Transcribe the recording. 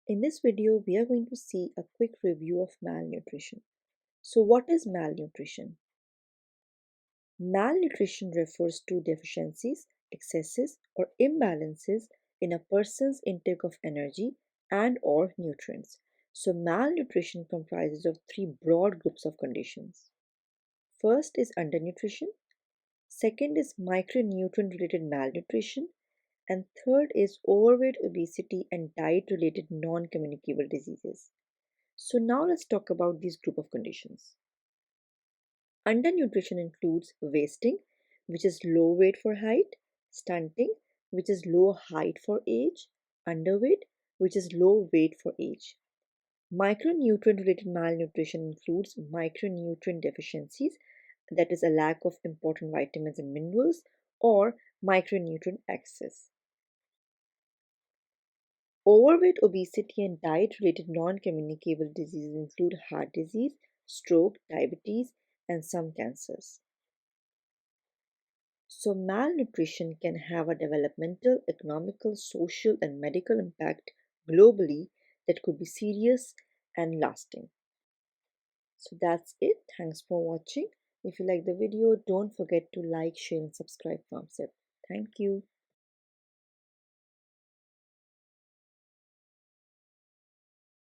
In this video, we are going to see a quick review of malnutrition. So what is malnutrition? Malnutrition refers to deficiencies, excesses, or imbalances in a person's intake of energy and or nutrients. So malnutrition comprises of three broad groups of conditions. First is undernutrition, second is micronutrient related malnutrition, and third is overweight, obesity, and diet related non-communicable diseases. So now let's talk about these group of conditions. Undernutrition includes wasting, which is low weight for height, stunting, which is low height for age, underweight, which is low weight for age. Micronutrient related malnutrition includes micronutrient deficiencies, that is a lack of important vitamins and minerals, or micronutrient excess. Overweight, obesity, and diet-related non-communicable diseases include heart disease, stroke, diabetes, and some cancers. So malnutrition can have a developmental, economical, social, and medical impact globally that could be serious and lasting. So that's it. Thanks for watching. If you like the video, don't forget to like, share, and subscribe PharmCept. Thank you.